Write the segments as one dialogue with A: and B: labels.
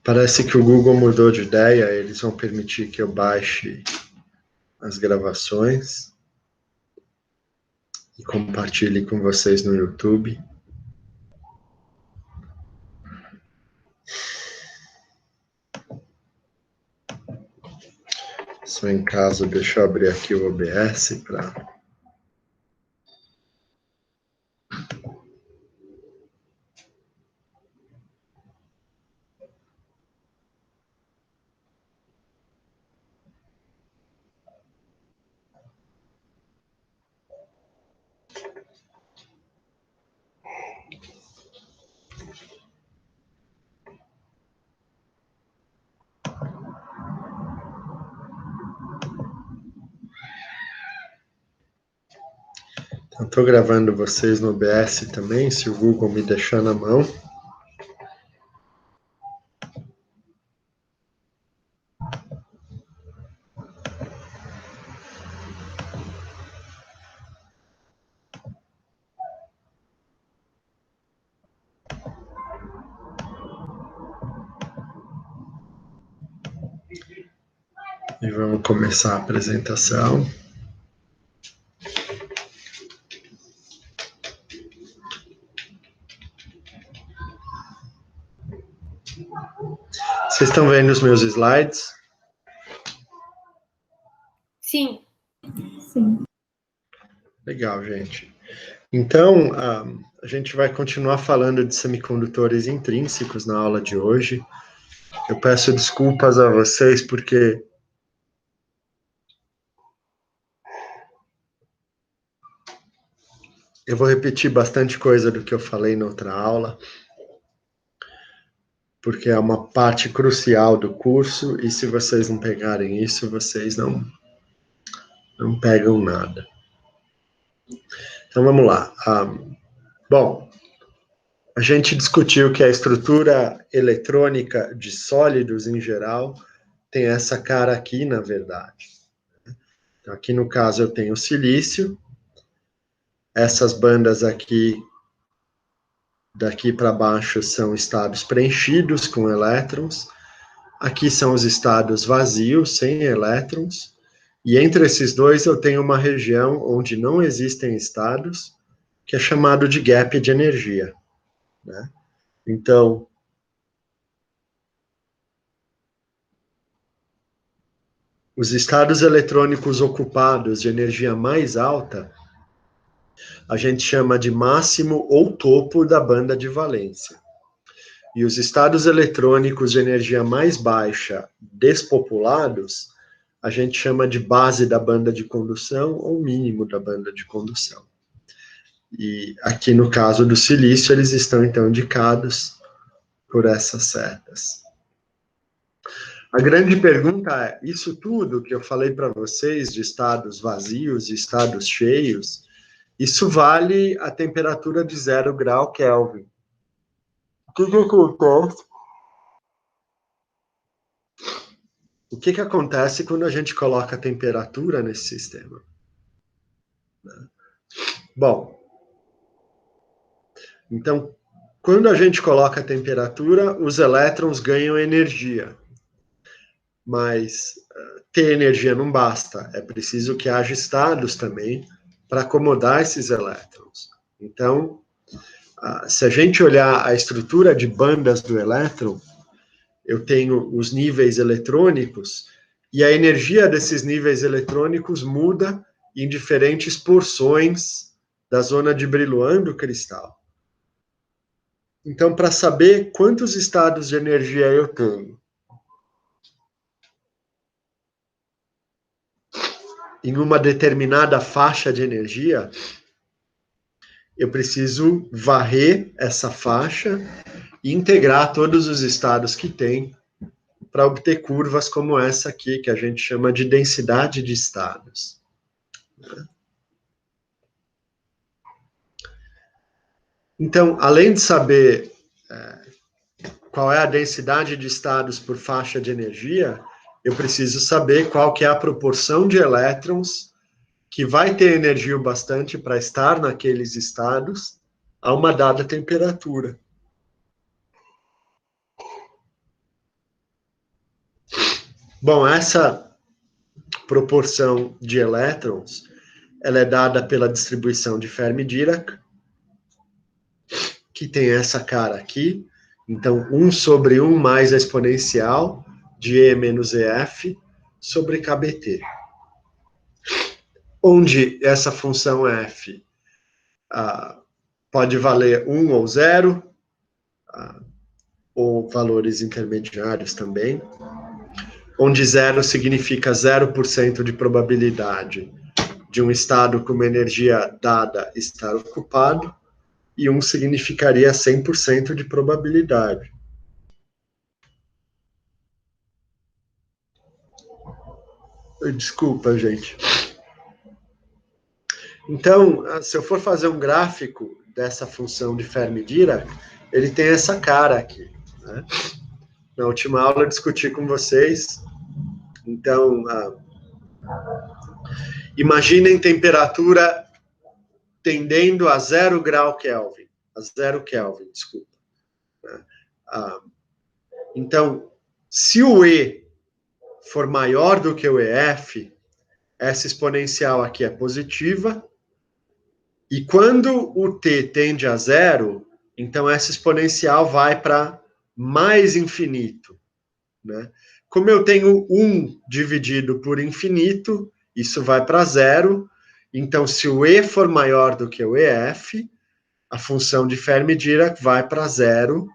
A: Parece que o Google mudou de ideia, eles vão permitir que eu baixe as gravações e compartilhe com vocês no YouTube. Só em caso, deixa eu abrir aqui o OBS para... Estou gravando vocês no OBS também, se o Google me deixar na mão. E vamos começar a apresentação. Vocês estão vendo os meus slides?
B: Sim.
C: Sim.
A: Legal, gente. Então, a gente vai continuar falando de semicondutores intrínsecos na aula de hoje. Eu peço desculpas a vocês porque eu vou repetir bastante coisa do que eu falei na outra aula, porque é uma parte crucial do curso, e se vocês não pegarem isso, vocês não pegam nada. Então, vamos lá. Bom, a gente discutiu que a estrutura eletrônica de sólidos, em geral, tem essa cara aqui, na verdade. Então, aqui, no caso, eu tenho silício. Essas bandas aqui, daqui para baixo, são estados preenchidos com elétrons. Aqui são os estados vazios, sem elétrons. E entre esses dois eu tenho uma região onde não existem estados, que é chamado de gap de energia, né? Então, os estados eletrônicos ocupados de energia mais alta, a gente chama de máximo ou topo da banda de valência. E os estados eletrônicos de energia mais baixa, despopulados, a gente chama de base da banda de condução ou mínimo da banda de condução. E aqui no caso do silício, eles estão então indicados por essas setas. A grande pergunta é, isso tudo que eu falei para vocês de estados vazios e estados cheios, isso vale a temperatura de 0 grau Kelvin. O que acontece? O que acontece quando a gente coloca a temperatura nesse sistema? Bom, então, quando a gente coloca a temperatura, os elétrons ganham energia. Mas ter energia não basta, é preciso que haja estados também para acomodar esses elétrons. Então, se a gente olhar a estrutura de bandas do elétron, eu tenho os níveis eletrônicos, e a energia desses níveis eletrônicos muda em diferentes porções da zona de Brillouin do cristal. Então, para saber quantos estados de energia eu tenho em uma determinada faixa de energia, eu preciso varrer essa faixa e integrar todos os estados que tem para obter curvas como essa aqui, que a gente chama de densidade de estados. Então, além de saber qual é a densidade de estados por faixa de energia, eu preciso saber qual que é a proporção de elétrons que vai ter energia o bastante para estar naqueles estados a uma dada temperatura. Bom, essa proporção de elétrons, ela é dada pela distribuição de Fermi-Dirac, que tem essa cara aqui. Então, 1 sobre 1 mais a exponencial de E menos EF sobre KBT. Onde essa função f pode valer 1 ou 0, ou valores intermediários também, onde 0 significa 0% de probabilidade de um estado com uma energia dada estar ocupado, e 1 significaria 100% de probabilidade. Desculpa, gente. Então, se eu for fazer um gráfico dessa função de Fermi-Dirac, ele tem essa cara aqui, né? Na última aula eu discuti com vocês. Então, imaginem temperatura tendendo a 0 grau Kelvin, a 0 Kelvin, desculpa. Então, se o E for maior do que o EF, essa exponencial aqui é positiva, e quando o T tende a 0, então essa exponencial vai para mais infinito, né? Como eu tenho 1 dividido por infinito, isso vai para 0. Então, se o E for maior do que o EF, a função de Fermi-Dirac vai para 0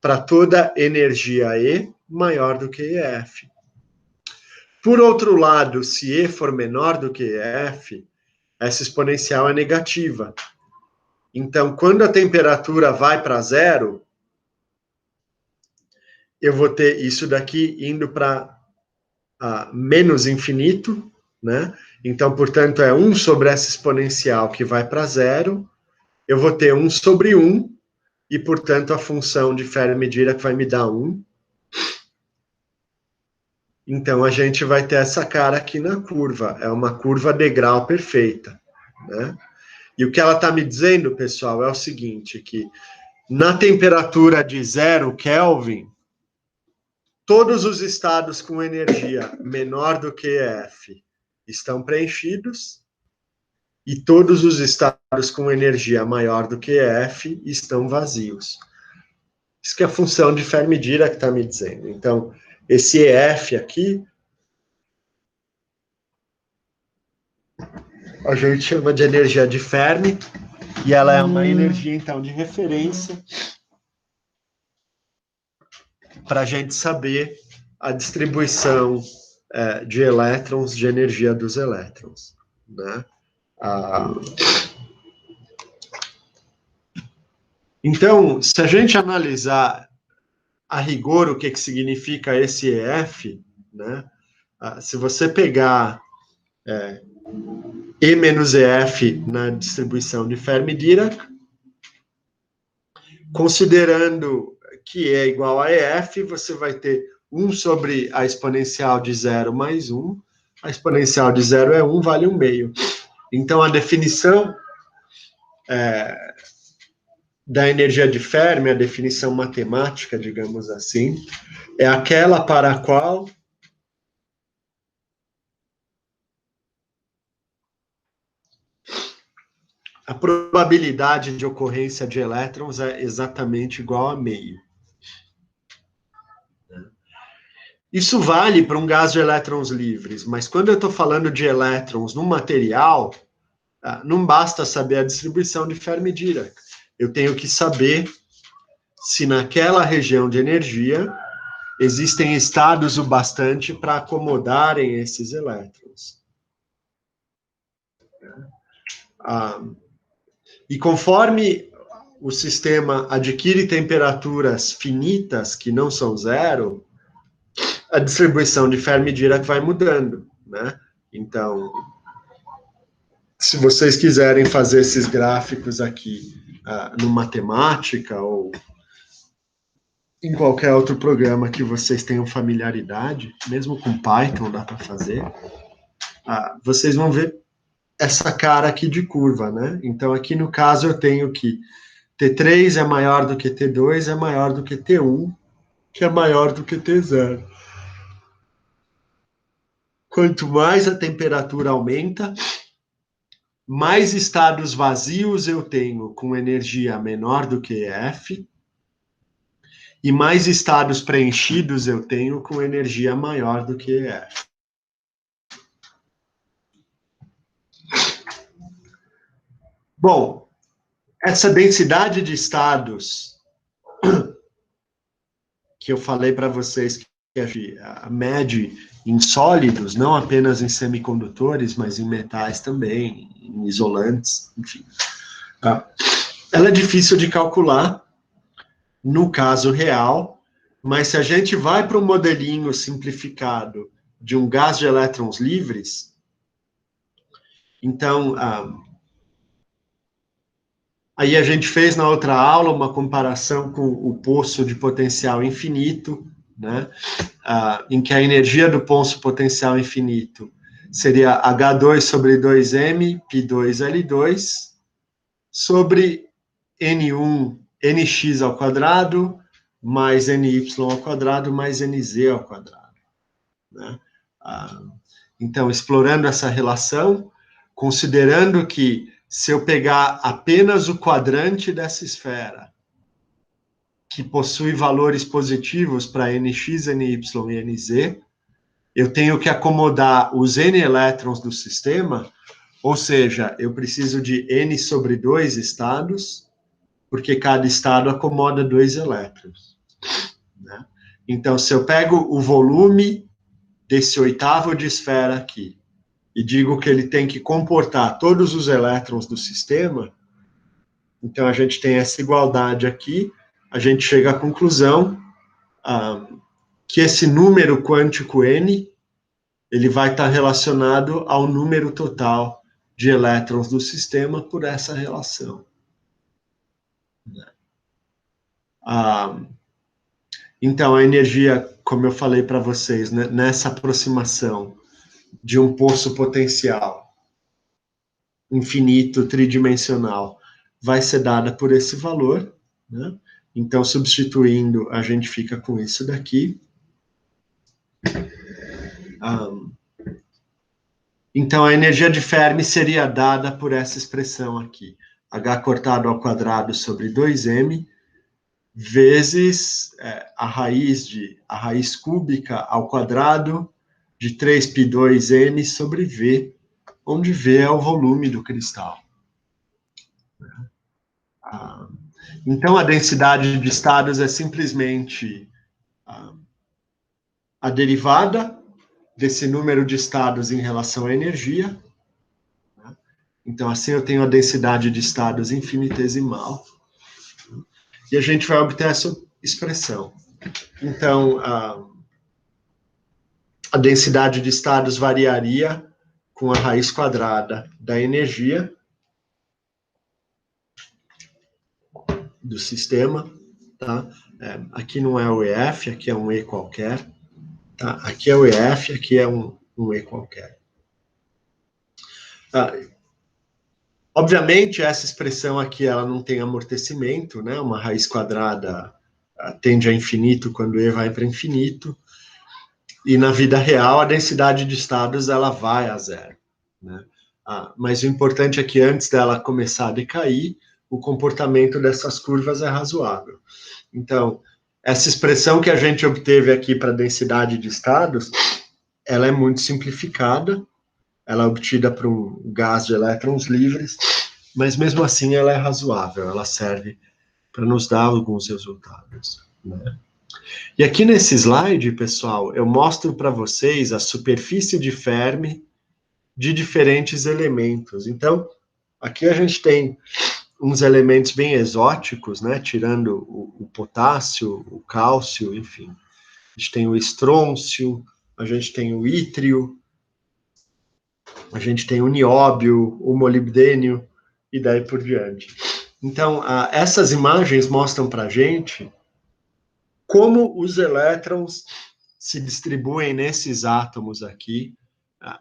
A: para toda energia E maior do que EF. Por outro lado, se E for menor do que EF, essa exponencial é negativa. Então, quando a temperatura vai para 0, eu vou ter isso daqui indo para menos infinito, né? Então, portanto, é 1 sobre essa exponencial que vai para 0, eu vou ter 1 sobre 1, e, portanto, a função de Fermi-Dirac vai me dar 1. Então, a gente vai ter essa cara aqui na curva, é uma curva degrau perfeita, né? E o que ela está me dizendo, pessoal, é o seguinte, que na temperatura de 0 Kelvin, todos os estados com energia menor do que F estão preenchidos, e todos os estados com energia maior do que F estão vazios. Isso que é a função de Fermi-Dirac está me dizendo. Então, esse EF aqui, a gente chama de energia de Fermi, e ela é uma energia, então, de referência para a gente saber a distribuição de elétrons, de energia dos elétrons, né? Então, se a gente analisar a rigor o que significa esse EF, né? Se você pegar E menos EF na distribuição de Fermi-Dirac, considerando que é igual a EF, você vai ter 1 sobre a exponencial de 0 mais 1. A exponencial de 0 é 1, vale 1 meio. Então, a definição da energia de Fermi, a definição matemática, digamos assim, é aquela para a qual a probabilidade de ocorrência de elétrons é exatamente igual a meio. Isso vale para um gás de elétrons livres, mas quando eu estou falando de elétrons num material, não basta saber a distribuição de Fermi-Dirac. Eu tenho que saber se naquela região de energia existem estados o bastante para acomodarem esses elétrons. E conforme o sistema adquire temperaturas finitas, que não são 0, a distribuição de Fermi-Dirac vai mudando, né? Então, se vocês quiserem fazer esses gráficos aqui no Matemática ou em qualquer outro programa que vocês tenham familiaridade, mesmo com Python dá para fazer, vocês vão ver essa cara aqui de curva, né? Então, aqui no caso, eu tenho que T3 é maior do que T2, é maior do que T1, que é maior do que T0. quanto mais a temperatura aumenta, mais estados vazios eu tenho com energia menor do que F, e mais estados preenchidos eu tenho com energia maior do que F. Bom, essa densidade de estados que eu falei para vocês que mede em sólidos, não apenas em semicondutores, mas em metais também, em isolantes, enfim. Ela é difícil de calcular no caso real, mas se a gente vai para um modelinho simplificado de um gás de elétrons livres, então, aí a gente fez na outra aula uma comparação com o poço de potencial infinito, né? Em que a energia do poço potencial infinito seria H2 sobre 2m, π2L2, sobre N1, Nx ao quadrado, mais Ny ao quadrado, mais Nz ao quadrado. Né? Então, explorando essa relação, considerando que se eu pegar apenas o quadrante dessa esfera, que possui valores positivos para Nx, Ny e Nz, eu tenho que acomodar os N elétrons do sistema, ou seja, eu preciso de N sobre 2 estados, porque cada estado acomoda 2 elétrons. Né? Então, se eu pego o volume desse oitavo de esfera aqui, e digo que ele tem que comportar todos os elétrons do sistema, então a gente tem essa igualdade aqui, a gente chega à conclusão que esse número quântico N, ele vai estar relacionado ao número total de elétrons do sistema por essa relação. Então, a energia, como eu falei para vocês, né, nessa aproximação de um poço potencial infinito, tridimensional, vai ser dada por esse valor, né? Então, substituindo, a gente fica com isso daqui. Então, a energia de Fermi seria dada por essa expressão aqui. H cortado ao quadrado sobre 2m, vezes a raiz cúbica ao quadrado de 3π2n sobre V, onde V é o volume do cristal. Então, a densidade de estados é simplesmente a derivada desse número de estados em relação à energia. Então, assim eu tenho a densidade de estados infinitesimal. E a gente vai obter essa expressão. Então, a densidade de estados variaria com a raiz quadrada da energia do sistema, tá? Aqui não é o EF, aqui é um E qualquer. Tá? Aqui é o EF, aqui é um E qualquer. Obviamente, essa expressão aqui ela não tem amortecimento, né? Uma raiz quadrada tende a infinito quando E vai para infinito. E na vida real, a densidade de estados ela vai a zero. Né? Mas o importante é que antes dela começar a decair, o comportamento dessas curvas é razoável. Então, essa expressão que a gente obteve aqui para a densidade de estados, ela é muito simplificada, ela é obtida por um gás de elétrons livres, mas mesmo assim ela é razoável, ela serve para nos dar alguns resultados. Né? E aqui nesse slide, pessoal, eu mostro para vocês a superfície de Fermi de diferentes elementos. Então, aqui a gente tem uns elementos bem exóticos, né? Tirando o potássio, o cálcio, enfim. A gente tem o estrôncio, a gente tem o ítrio, a gente tem o nióbio, o molibdênio, e daí por diante. Então, essas imagens mostram para a gente como os elétrons se distribuem nesses átomos aqui,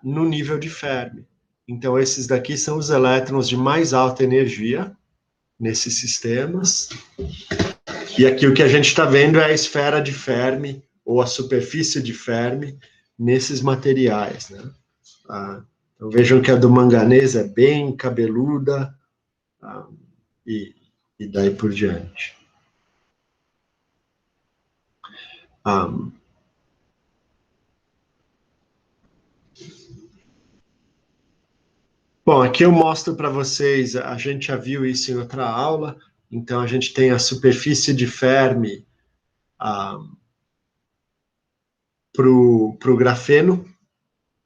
A: no nível de Fermi. Então, esses daqui são os elétrons de mais alta energia nesses sistemas. E aqui o que a gente está vendo é a esfera de Fermi, ou a superfície de Fermi, nesses materiais, né? Então vejam que a do manganês é bem cabeluda, e daí por diante. Bom, aqui eu mostro para vocês, a gente já viu isso em outra aula, então a gente tem a superfície de Fermi para o grafeno,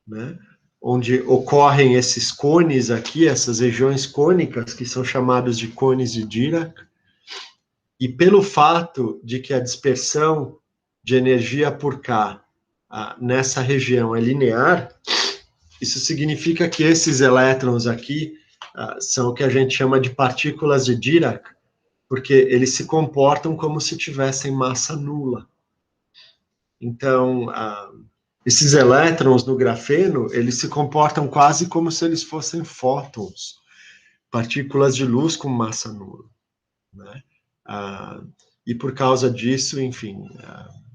A: né? Onde ocorrem esses cones aqui, essas regiões cônicas, que são chamados de cones de Dirac, e pelo fato de que a dispersão de energia por K nessa região é linear, isso significa que esses elétrons aqui são o que a gente chama de partículas de Dirac, porque eles se comportam como se tivessem massa nula. Então, esses elétrons no grafeno, eles se comportam quase como se eles fossem fótons, partículas de luz com massa nula, né? E por causa disso, enfim,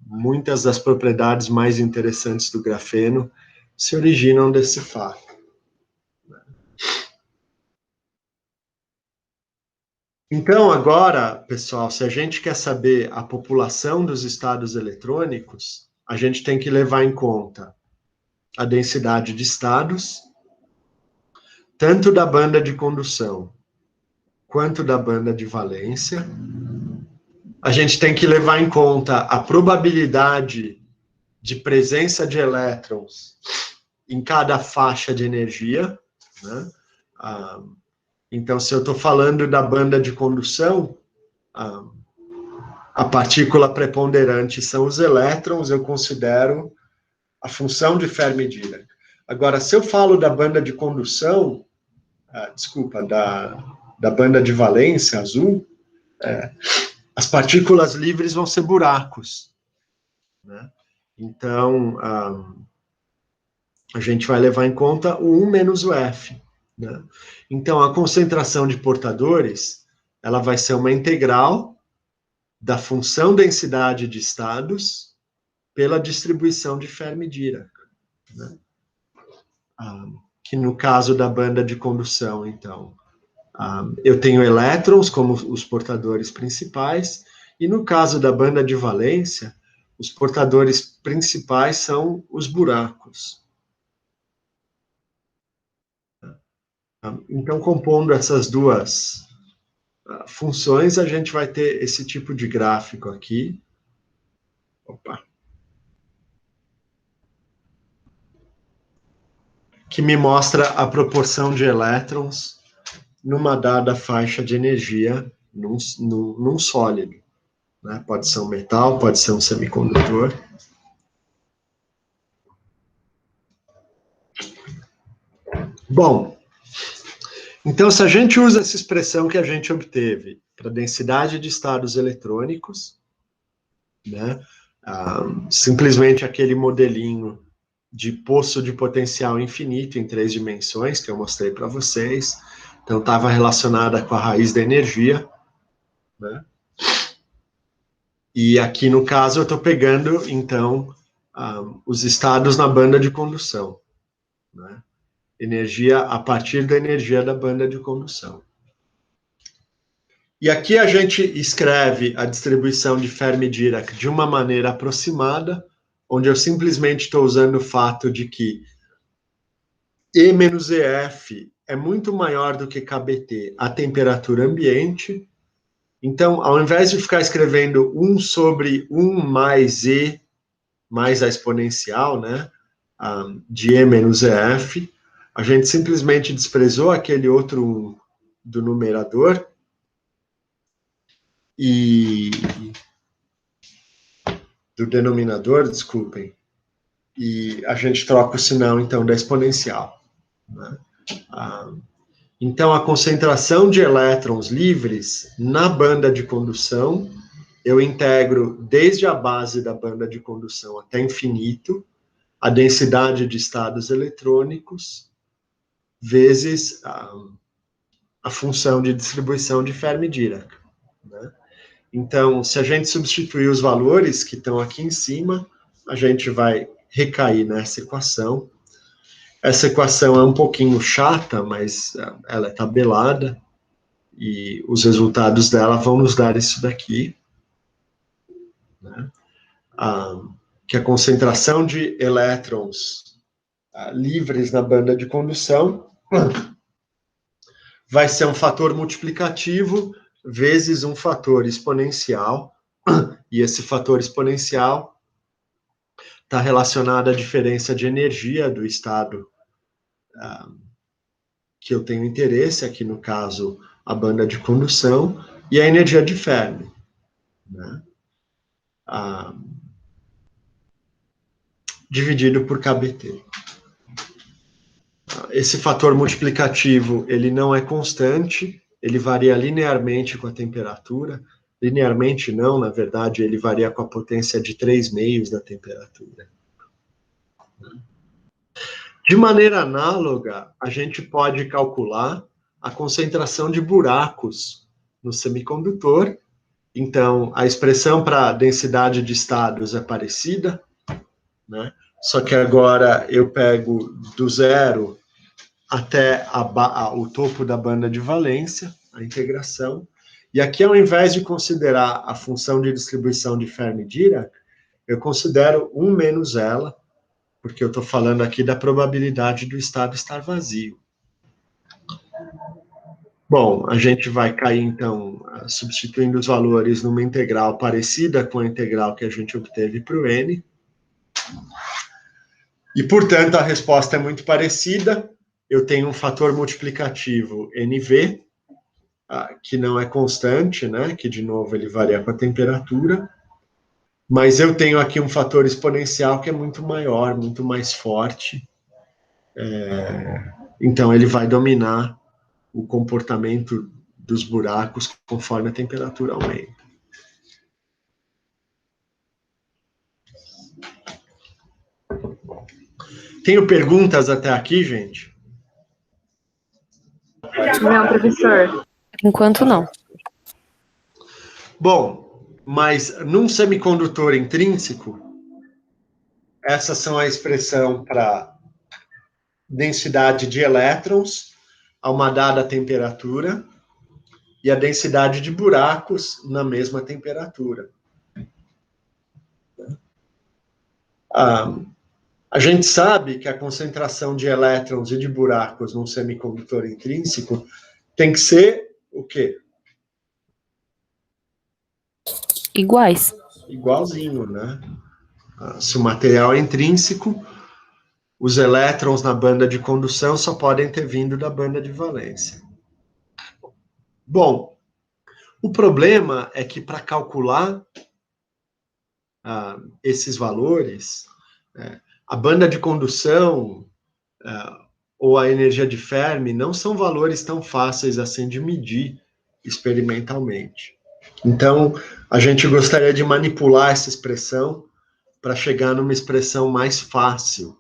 A: muitas das propriedades mais interessantes do grafeno se originam desse fato. Então, agora, pessoal, se a gente quer saber a população dos estados eletrônicos, a gente tem que levar em conta a densidade de estados, tanto da banda de condução quanto da banda de valência. A gente tem que levar em conta a probabilidade de presença de elétrons em cada faixa de energia, né? Então, se eu estou falando da banda de condução, a partícula preponderante são os elétrons, eu considero a função de Fermi-Dirac. Agora, se eu falo da banda de condução, da banda de valência azul, as partículas livres vão ser buracos, né? Então, a gente vai levar em conta o 1 menos o F, né? Então, a concentração de portadores, ela vai ser uma integral da função densidade de estados pela distribuição de Fermi-Dirac, né? Que no caso da banda de condução, então, eu tenho elétrons como os portadores principais, e no caso da banda de valência, os portadores principais são os buracos. Então, compondo essas duas funções, a gente vai ter esse tipo de gráfico aqui. Opa. Que me mostra a proporção de elétrons numa dada faixa de energia num sólido, né? Pode ser um metal, pode ser um semicondutor. Bom, então se a gente usa essa expressão que a gente obteve para densidade de estados eletrônicos, né? Simplesmente aquele modelinho de poço de potencial infinito em 3 dimensões que eu mostrei para vocês, então estava relacionada com a raiz da energia, né? E aqui no caso eu estou pegando então os estados na banda de condução, né? Energia a partir da energia da banda de condução. E aqui a gente escreve a distribuição de Fermi-Dirac de uma maneira aproximada, onde eu simplesmente estou usando o fato de que E menos EF é muito maior do que KBT a temperatura ambiente. Então, ao invés de ficar escrevendo 1 sobre 1 mais E mais a exponencial, né, de E menos EF, a gente simplesmente desprezou aquele outro 1 do numerador e do denominador, desculpem, e a gente troca o sinal, então, da exponencial, né? Então, a concentração de elétrons livres na banda de condução, eu integro desde a base da banda de condução até infinito, a densidade de estados eletrônicos, vezes a função de distribuição de Fermi-Dirac, né? Então, se a gente substituir os valores que estão aqui em cima, a gente vai recair nessa equação. Essa equação é um pouquinho chata, mas ela é tabelada, e os resultados dela vão nos dar isso daqui, né? Que a concentração de elétrons livres na banda de condução vai ser um fator multiplicativo vezes um fator exponencial, e esse fator exponencial está relacionado à diferença de energia do estado que eu tenho interesse, aqui no caso, a banda de condução, e a energia de Fermi, né? Dividido por kBt. Esse fator multiplicativo, ele não é constante, ele varia linearmente com a temperatura. Linearmente não, na verdade, ele varia com a potência de 3/2 da temperatura. De maneira análoga, a gente pode calcular a concentração de buracos no semicondutor. Então, a expressão para a densidade de estados é parecida, né? Só que agora eu pego do zero até o topo da banda de valência, a integração. E aqui, ao invés de considerar a função de distribuição de Fermi-Dirac, eu considero 1 menos ela, porque eu estou falando aqui da probabilidade do estado estar vazio. Bom, a gente vai cair, então, substituindo os valores numa integral parecida com a integral que a gente obteve para o N. E, portanto, a resposta é muito parecida. Eu tenho um fator multiplicativo NV, que não é constante, né? Que, de novo, ele varia com a temperatura. Mas eu tenho aqui um fator exponencial que é muito maior, muito mais forte. Então, ele vai dominar o comportamento dos buracos conforme a temperatura aumenta. Tenho perguntas até aqui, gente?
B: Não, professor. Enquanto não.
A: Bom, mas num semicondutor intrínseco, essas são a expressão para densidade de elétrons a uma dada temperatura e a densidade de buracos na mesma temperatura. A gente sabe que a concentração de elétrons e de buracos num semicondutor intrínseco tem que ser o quê?
B: Iguais.
A: Igualzinho, né? Se o material é intrínseco, os elétrons na banda de condução só podem ter vindo da banda de valência. Bom, o problema é que para calcular esses valores, a banda de condução ou a energia de Fermi não são valores tão fáceis assim de medir experimentalmente. Então, a gente gostaria de manipular essa expressão para chegar numa expressão mais fácil.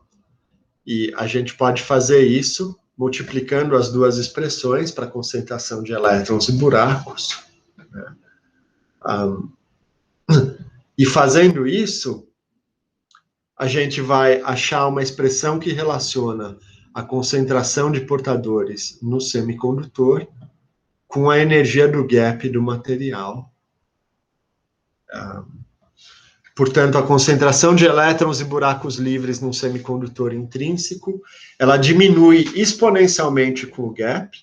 A: E a gente pode fazer isso multiplicando as duas expressões para concentração de elétrons e buracos, né? E fazendo isso, a gente vai achar uma expressão que relaciona a concentração de portadores no semicondutor com a energia do gap do material. Portanto, a concentração de elétrons e buracos livres num semicondutor intrínseco, ela diminui exponencialmente com o gap,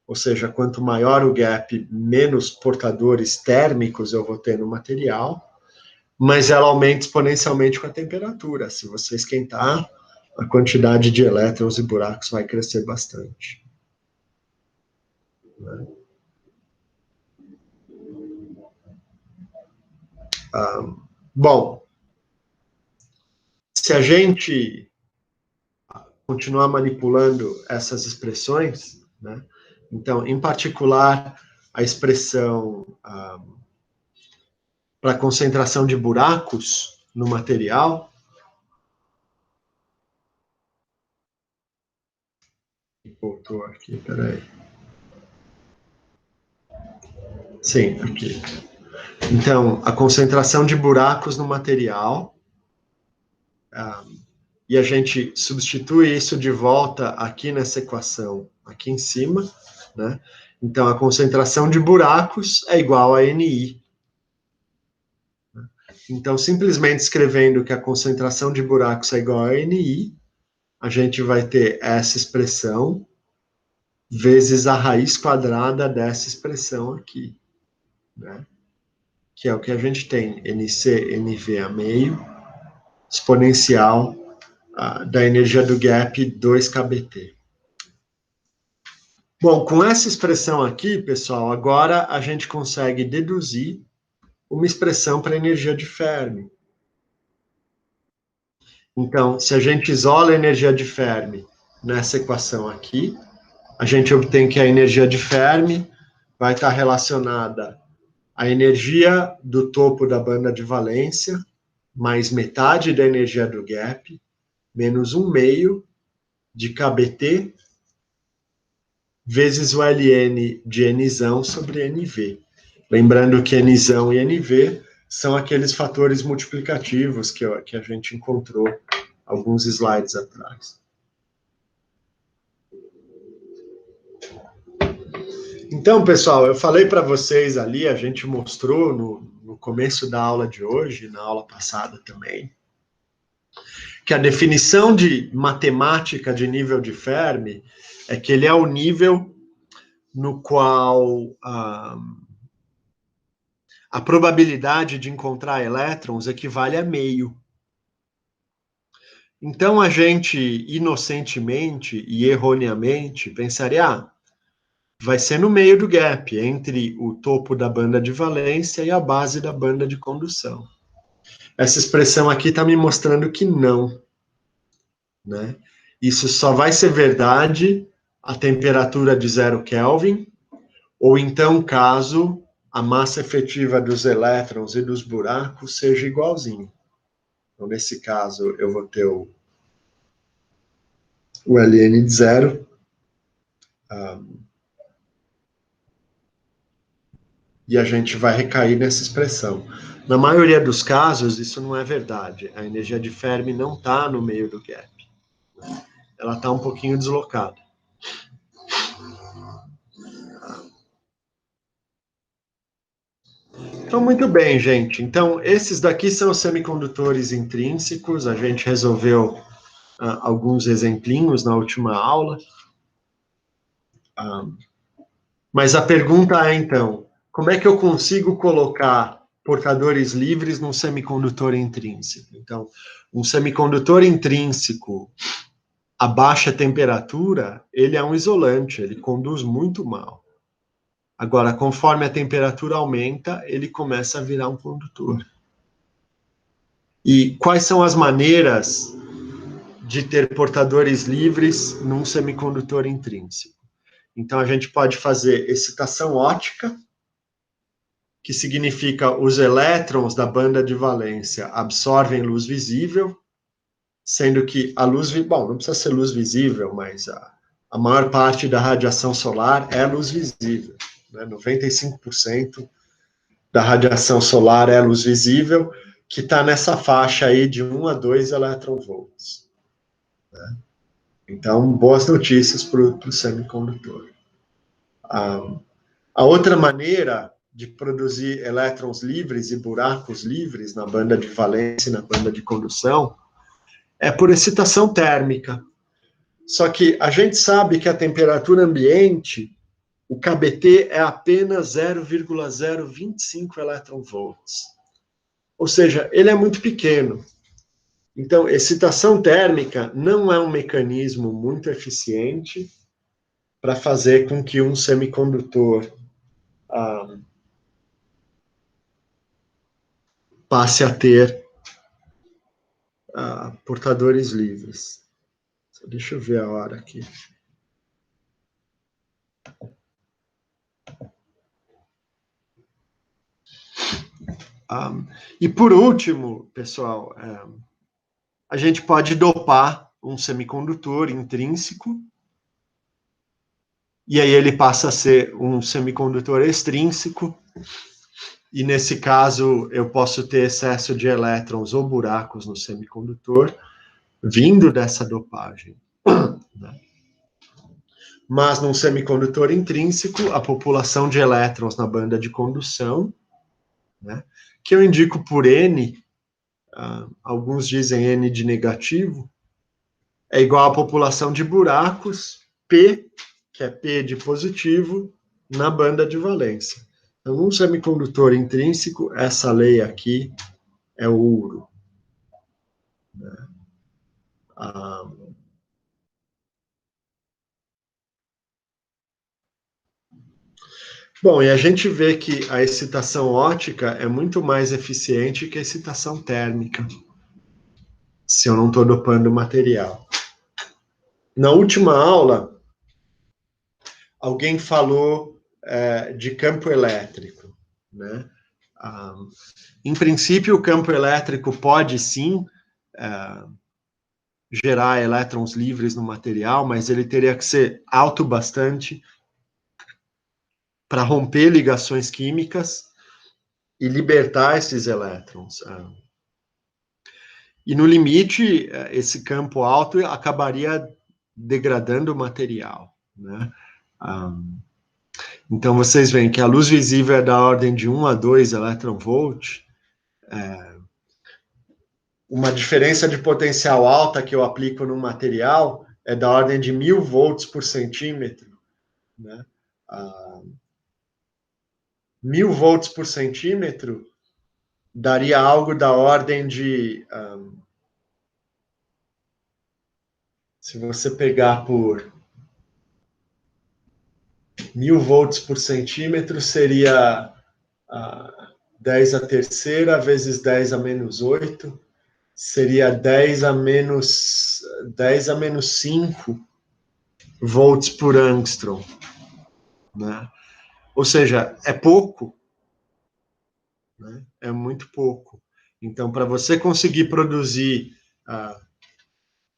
A: ou seja, quanto maior o gap, menos portadores térmicos eu vou ter no material, mas ela aumenta exponencialmente com a temperatura. Se você esquentar, a quantidade de elétrons e buracos vai crescer bastante. Bom, se a gente continuar manipulando essas expressões, né? Então, em particular, a expressão para a concentração de buracos no material. Voltou aqui, peraí. Sim, aqui. Então, a concentração de buracos no material e a gente substitui isso de volta aqui nessa equação, aqui em cima, né? Então, a concentração de buracos é igual a NI. Então, simplesmente escrevendo que a concentração de buracos é igual a NI, a gente vai ter essa expressão vezes a raiz quadrada dessa expressão aqui, né? Que é o que a gente tem, NC, NV a meio, exponencial da energia do gap 2kBt. Bom, com essa expressão aqui, pessoal, agora a gente consegue deduzir uma expressão para a energia de Fermi. Então, se a gente isola a energia de Fermi nessa equação aqui, a gente obtém que a energia de Fermi vai estar relacionada à energia do topo da banda de valência, mais metade da energia do gap, menos 1/2 de kBt, vezes o Ln de Nzão sobre Nv. Lembrando que Nzão e Nv são aqueles fatores multiplicativos que a gente encontrou alguns slides atrás. Então, pessoal, eu falei para vocês ali, a gente mostrou no começo da aula de hoje, na aula passada também, que a definição de matemática de nível de Fermi é que ele é o nível no qual a probabilidade de encontrar elétrons equivale a meio. Então, a gente, inocentemente e erroneamente, pensaria, vai ser no meio do gap, entre o topo da banda de valência e a base da banda de condução. Essa expressão aqui está me mostrando que não, né? Isso só vai ser verdade a temperatura de 0 Kelvin, ou então caso a massa efetiva dos elétrons e dos buracos seja igualzinho. Então, nesse caso, eu vou ter o Ln de 0, e a gente vai recair nessa expressão. Na maioria dos casos, isso não é verdade. A energia de Fermi não está no meio do gap. Ela está um pouquinho deslocada. Então, muito bem, gente. Então, esses daqui são os semicondutores intrínsecos. A gente resolveu alguns exemplinhos na última aula. Mas a pergunta é, então, como é que eu consigo colocar portadores livres num semicondutor intrínseco? Então, um semicondutor intrínseco a baixa temperatura, ele é um isolante, ele conduz muito mal. Agora, conforme a temperatura aumenta, ele começa a virar um condutor. E quais são as maneiras de ter portadores livres num semicondutor intrínseco? Então, a gente pode fazer excitação óptica, que significa os elétrons da banda de valência absorvem luz visível, sendo que a luz, bom, não precisa ser luz visível, mas a maior parte da radiação solar é luz visível, né? 95% da radiação solar é luz visível, que está nessa faixa aí de 1 a 2 eletronvolts. Né? Então, boas notícias para o semicondutor. A outra maneira de produzir elétrons livres e buracos livres na banda de valência e na banda de condução é por excitação térmica. Só que a gente sabe que a temperatura ambiente, o kBt é apenas 0,025 eletronvolts. Ou seja, ele é muito pequeno. Então, excitação térmica não é um mecanismo muito eficiente para fazer com que um semicondutor passe a ter portadores livres. Deixa eu ver a hora aqui. E por último, pessoal, a gente pode dopar um semicondutor intrínseco, e aí ele passa a ser um semicondutor extrínseco, E nesse caso, eu posso ter excesso de elétrons ou buracos no semicondutor, vindo dessa dopagem. Né? Mas num semicondutor intrínseco, a população de elétrons na banda de condução, né, que eu indico por N, alguns dizem N de negativo, é igual à população de buracos, P, que é P de positivo, na banda de valência. Então, num semicondutor intrínseco, essa lei aqui é ouro. Né? Bom, e a gente vê que a excitação óptica é muito mais eficiente que a excitação térmica, se eu não estou dopando o material. Na última aula, alguém falou de campo elétrico, né? Em princípio, o campo elétrico pode sim gerar elétrons livres no material, mas ele teria que ser alto bastante para romper ligações químicas e libertar esses elétrons. E no limite, esse campo alto acabaria degradando o material, né? Então, vocês veem que a luz visível é da ordem de 1 a 2 eletronvolt. Uma diferença de potencial alta que eu aplico no material é da ordem de 1000 volts por centímetro. Né? 1000 volts por centímetro daria algo da ordem de... se você pegar por 1000 volts por centímetro, seria 10 a terceira vezes 10 a menos 8, seria 10 a menos 5 volts por angstrom. Né? Ou seja, é pouco, né? É muito pouco. Então, para você conseguir produzir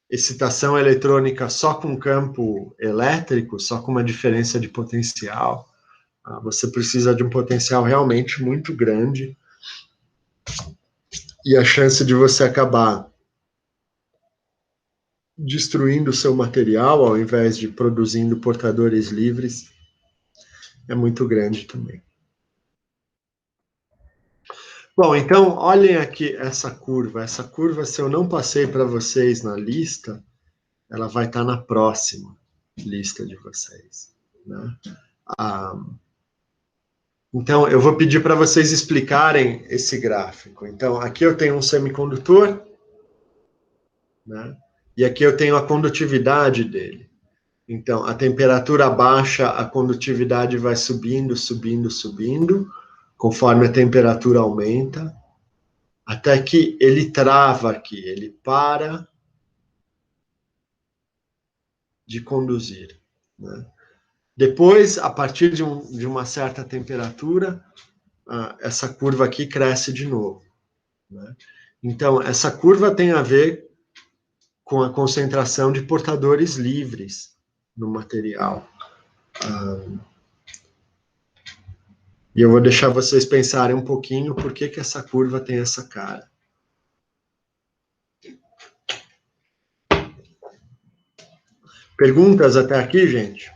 A: excitação eletrônica só com campo elétrico, só com uma diferença de potencial, você precisa de um potencial realmente muito grande, e a chance de você acabar destruindo o seu material ao invés de produzindo portadores livres é muito grande também. Bom, então, olhem aqui essa curva. Essa curva, se eu não passei para vocês na lista, ela vai estar na próxima lista de vocês. Né? Então, eu vou pedir para vocês explicarem esse gráfico. Então, aqui eu tenho um semicondutor, né? E aqui eu tenho a condutividade dele. Então, a temperatura baixa, a condutividade vai subindo, subindo, subindo, conforme a temperatura aumenta, até que ele trava aqui, ele para de conduzir. Né? Depois, a partir de uma certa temperatura, essa curva aqui cresce de novo. Né? Então, essa curva tem a ver com a concentração de portadores livres no material. E eu vou deixar vocês pensarem um pouquinho por que essa curva tem essa cara. Perguntas até aqui, gente?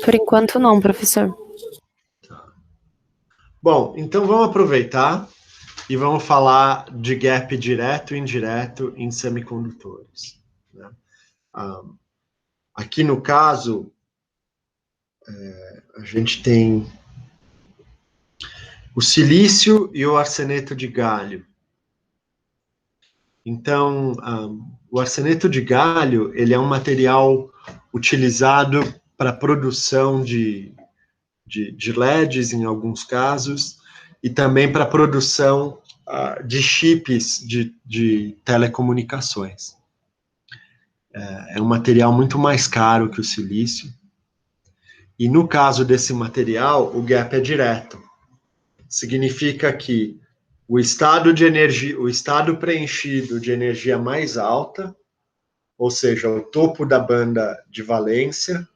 B: Por enquanto não, professor.
A: Bom, então vamos aproveitar e vamos falar de gap direto e indireto em semicondutores. Né? Aqui no caso, a gente tem o silício e o arseneto de galho. Então, o arseneto de galho, ele é um material utilizado para a produção de LEDs, em alguns casos, e também para a produção de chips de telecomunicações. É um material muito mais caro que o silício, e no caso desse material, o gap é direto. Significa que o estado de energia, o estado preenchido de energia mais alta, ou seja, o topo da banda de valência,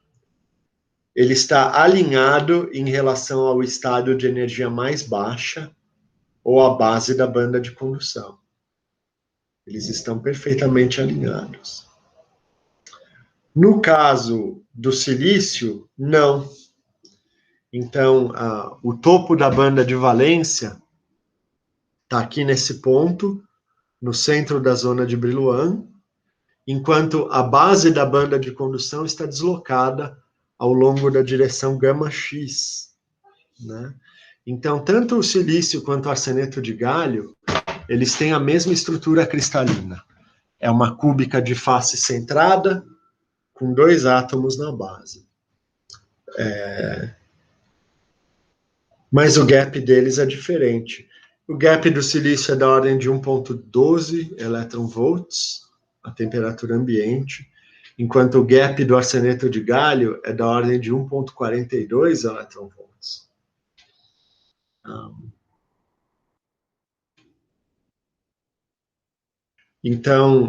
A: ele está alinhado em relação ao estado de energia mais baixa ou à base da banda de condução. Eles estão perfeitamente alinhados. No caso do silício, não. Então, o topo da banda de valência está aqui nesse ponto, no centro da zona de Brillouin, enquanto a base da banda de condução está deslocada ao longo da direção γ-X, né? Então, tanto o silício quanto o arseneto de galho, eles têm a mesma estrutura cristalina. É uma cúbica de face centrada, com 2 átomos na base. Mas o gap deles é diferente. O gap do silício é da ordem de 1,12 electronvolts, a temperatura ambiente, enquanto o gap do arseneto de galho é da ordem de 1,42 electronvolts. Então,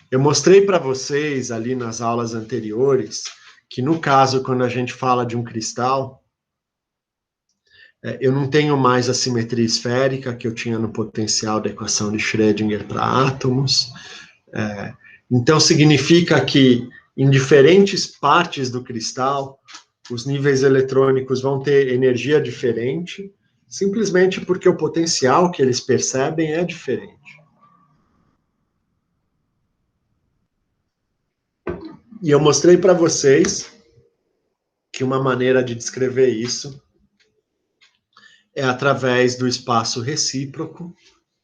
A: eu mostrei para vocês ali nas aulas anteriores que, no caso, quando a gente fala de um cristal, eu não tenho mais a simetria esférica que eu tinha no potencial da equação de Schrödinger para átomos. Então, significa que, em diferentes partes do cristal, os níveis eletrônicos vão ter energia diferente, simplesmente porque o potencial que eles percebem é diferente. E eu mostrei para vocês que uma maneira de descrever isso é através do espaço recíproco,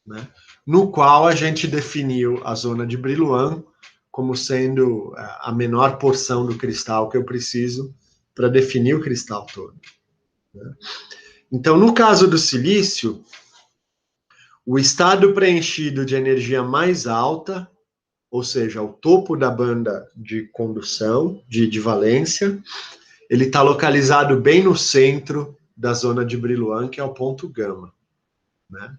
A: né, no qual a gente definiu a zona de Brillouin como sendo a menor porção do cristal que eu preciso para definir o cristal todo, né? Então, no caso do silício, o estado preenchido de energia mais alta, ou seja, o topo da banda de condução, de valência, ele está localizado bem no centro da zona de Brillouin, que é o ponto gama, né?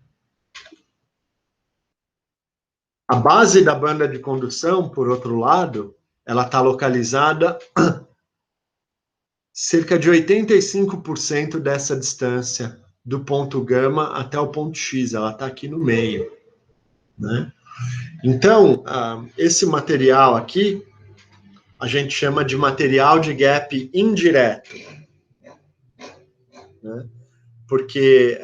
A: A base da banda de condução, por outro lado, ela está localizada cerca de 85% dessa distância do ponto gama até o ponto X, ela está aqui no meio, né? Então, esse material aqui, a gente chama de material de gap indireto, né? Porque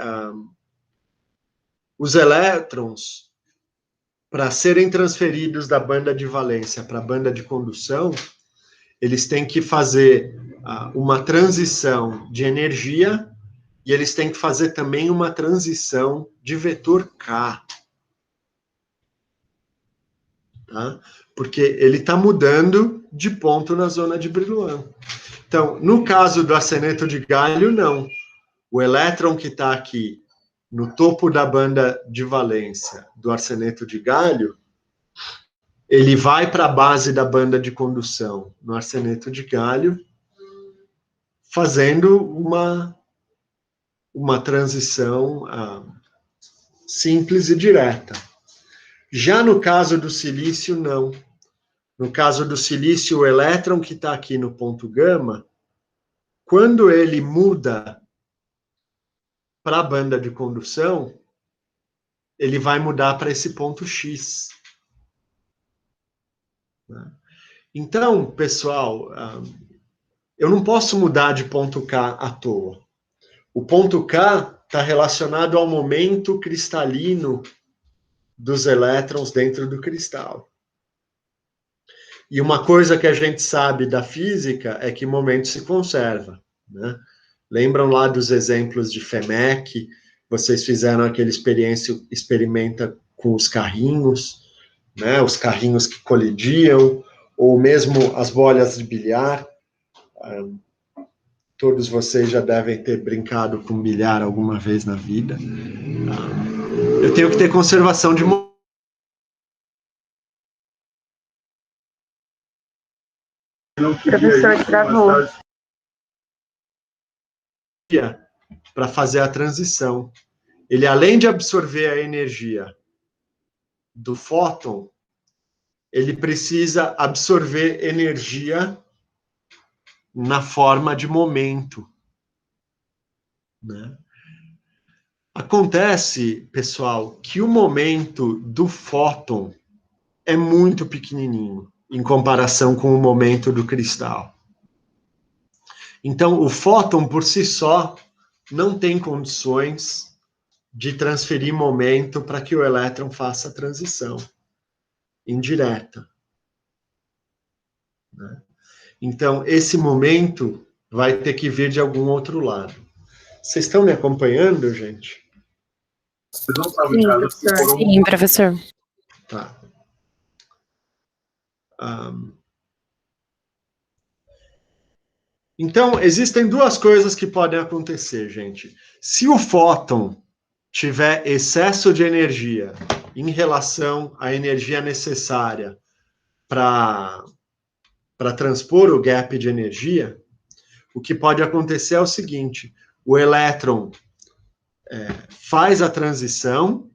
A: os elétrons, para serem transferidos da banda de valência para a banda de condução, eles têm que fazer uma transição de energia e eles têm que fazer também uma transição de vetor K. Tá? Porque ele está mudando de ponto na zona de Brillouin. Então, no caso do arseneto de galho, não. O elétron que está aqui no topo da banda de valência do arseneto de galho, ele vai para a base da banda de condução no arseneto de galho, fazendo uma transição simples e direta. Já no caso do silício, não. No caso do silício, o elétron que está aqui no ponto gama, quando ele muda para a banda de condução, ele vai mudar para esse ponto X. Então, pessoal, eu não posso mudar de ponto K à toa. O ponto K está relacionado ao momento cristalino dos elétrons dentro do cristal. E uma coisa que a gente sabe da física é que momento se conserva, né? Lembram lá dos exemplos de FEMEC? Vocês fizeram aquele experimenta com os carrinhos, né? Os carrinhos que colidiam, ou mesmo as bolhas de bilhar. Todos vocês já devem ter brincado com bilhar alguma vez na vida. Eu tenho que ter conservação de momento.
B: Professor, travou.
A: Para fazer a transição. Ele, além de absorver a energia do fóton, ele precisa absorver energia na forma de momento, né? Acontece, pessoal, que o momento do fóton é muito pequenininho em comparação com o momento do cristal. Então, o fóton por si só não tem condições de transferir momento para que o elétron faça a transição indireta, né? Então, esse momento vai ter que vir de algum outro lado. Vocês estão me acompanhando, gente?
B: Sim, professor. Sim, professor.
A: Tá. Então, existem duas coisas que podem acontecer, gente. Se o fóton tiver excesso de energia em relação à energia necessária para transpor o gap de energia, o que pode acontecer é o seguinte: o elétron faz a transição,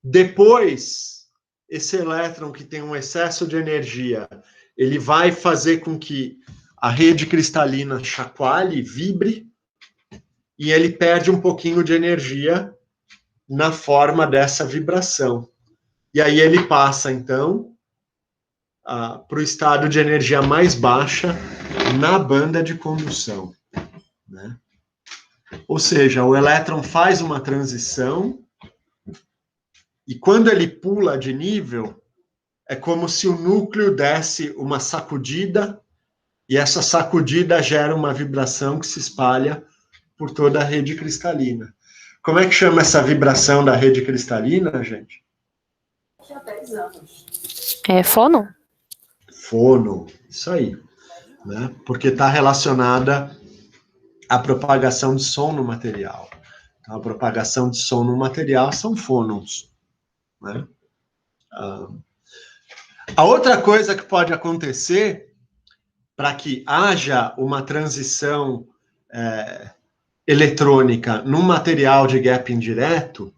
A: depois, esse elétron que tem um excesso de energia, ele vai fazer com que a rede cristalina chacoalhe, vibre, e ele perde um pouquinho de energia na forma dessa vibração. E aí ele passa, então, para o estado de energia mais baixa na banda de condução, né? Ou seja, o elétron faz uma transição e quando ele pula de nível, é como se o núcleo desse uma sacudida e essa sacudida gera uma vibração que se espalha por toda a rede cristalina. Como é que chama essa vibração da rede cristalina, gente?
B: É fono?
A: Fono, isso aí, né? Porque está relacionada à propagação de som no material. Então, a propagação de som no material são fônons, né? A outra coisa que pode acontecer para que haja uma transição eletrônica num material de gap indireto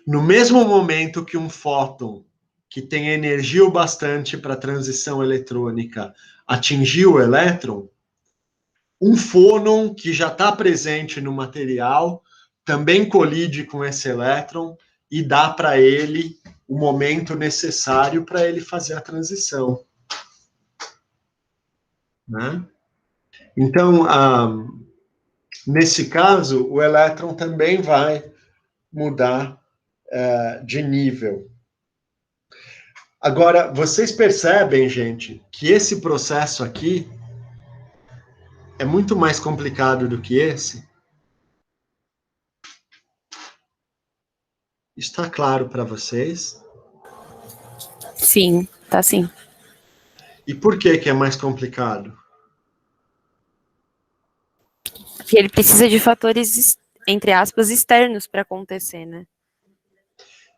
A: no mesmo momento que um fóton que tem energia o bastante para transição eletrônica atingir o elétron, um fônon que já está presente no material também colide com esse elétron e dá para ele o momento necessário para ele fazer a transição, né? Então, nesse caso, o elétron também vai mudar de nível. Agora, vocês percebem, gente, que esse processo aqui é muito mais complicado do que esse? Está claro para vocês?
B: Sim, tá sim.
A: E por que é mais complicado?
B: Porque ele precisa de fatores, entre aspas, externos para acontecer, né?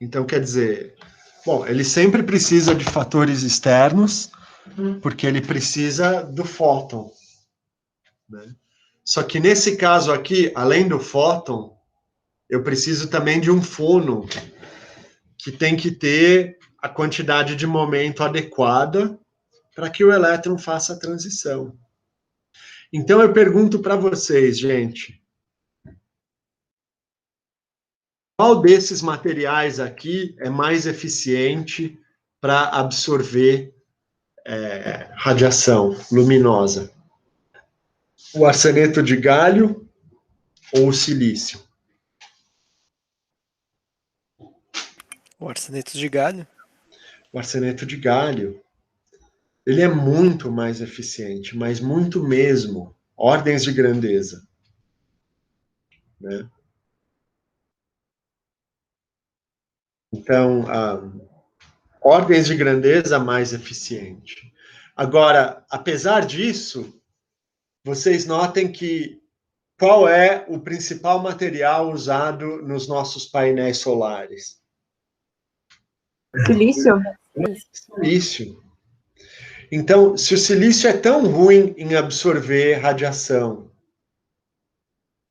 A: Então, quer dizer, bom, ele sempre precisa de fatores externos, porque ele precisa do fóton, né? Só que nesse caso aqui, além do fóton, eu preciso também de um fônon, que tem que ter a quantidade de momento adequada para que o elétron faça a transição. Então, eu pergunto para vocês, gente, qual desses materiais aqui é mais eficiente para absorver radiação luminosa? O arseneto de galho ou o silício?
C: O arseneto de galho?
A: O arseneto de galho, ele é muito mais eficiente, mas muito mesmo, ordens de grandeza, né? Então, ordens de grandeza mais eficiente. Agora, apesar disso, vocês notem que qual é o principal material usado nos nossos painéis solares?
B: Silício?
A: Silício. Então, se o silício é tão ruim em absorver radiação,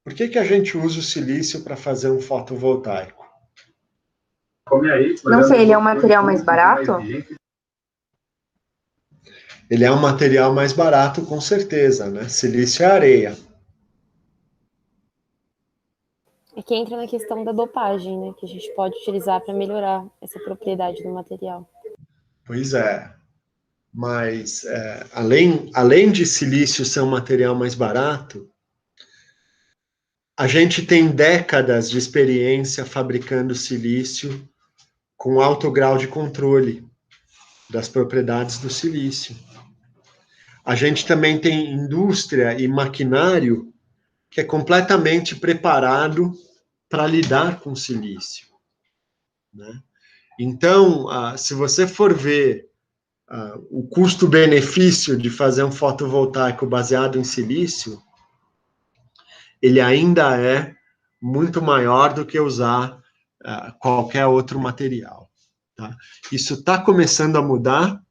A: por que a gente usa o silício para fazer um fotovoltaico?
D: Não sei, ele é um material mais barato?
A: Ele é um material mais barato, com certeza, né? Silício é areia.
B: É que entra na questão da dopagem, né? Que a gente pode utilizar para melhorar essa propriedade do material.
A: Pois é. Mas, além de silício ser um material mais barato, a gente tem décadas de experiência fabricando silício com alto grau de controle das propriedades do silício. A gente também tem indústria e maquinário que é completamente preparado para lidar com silício, né? Então, se você for ver o custo-benefício de fazer um fotovoltaico baseado em silício, ele ainda é muito maior do que usar qualquer outro material. Tá? Isso está começando a mudar,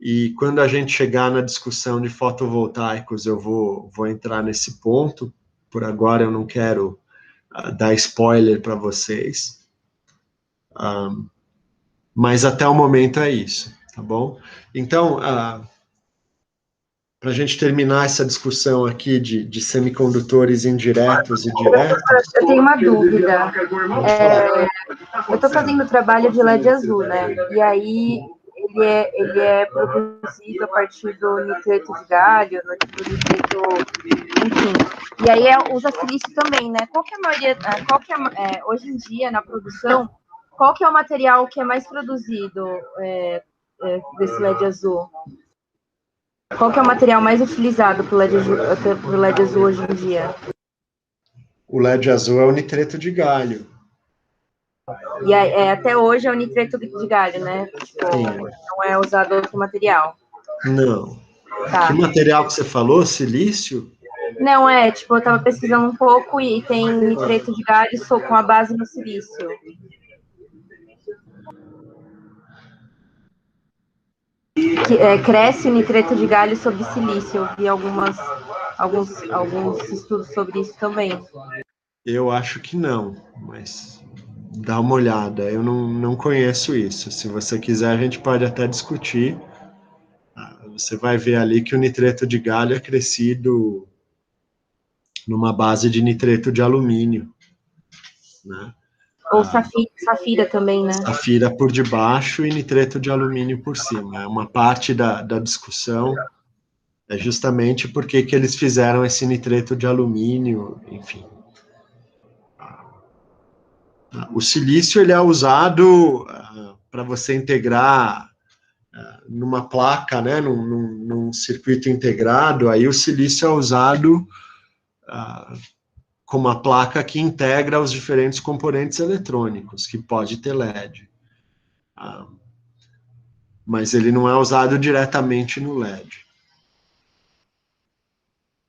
A: e quando a gente chegar na discussão de fotovoltaicos, eu vou entrar nesse ponto. Por agora, eu não quero dar spoiler para vocês. Mas até o momento é isso, tá bom? Então, para a gente terminar essa discussão aqui de semicondutores indiretos e diretos.
D: Eu tenho uma dúvida. Eu estou fazendo trabalho de LED azul, né? E aí ele é produzido a partir do nitreto de galho, do nitreto, enfim. E aí usa silício também, né? Qual que é a maioria, hoje em dia na produção, qual que é o material que é mais produzido desse LED azul? Qual que é o material mais utilizado para o LED azul hoje em dia?
A: O LED azul é o nitreto de galho.
D: E até hoje é o nitreto de galho, né? Tipo, não é usado outro material.
A: Não.
D: Tá.
A: Que material que você falou? Silício?
D: Não, tipo, eu tava pesquisando um pouco e tem nitreto de galho com a base no silício. Cresce o nitreto de galho sobre silício. Eu vi alguns estudos sobre isso também.
A: Eu acho que não, mas dá uma olhada. Eu não conheço isso. Se você quiser, a gente pode até discutir. Você vai ver ali que o nitreto de galho é crescido numa base de nitreto de alumínio, né?
D: Ou safira também, né?
A: Safira por debaixo e nitreto de alumínio por cima. É uma parte da discussão, é justamente porque que eles fizeram esse nitreto de alumínio, enfim. O silício ele é usado para você integrar numa placa, né, num circuito integrado. Aí o silício é usado como a placa que integra os diferentes componentes eletrônicos, que pode ter LED. Mas ele não é usado diretamente no LED.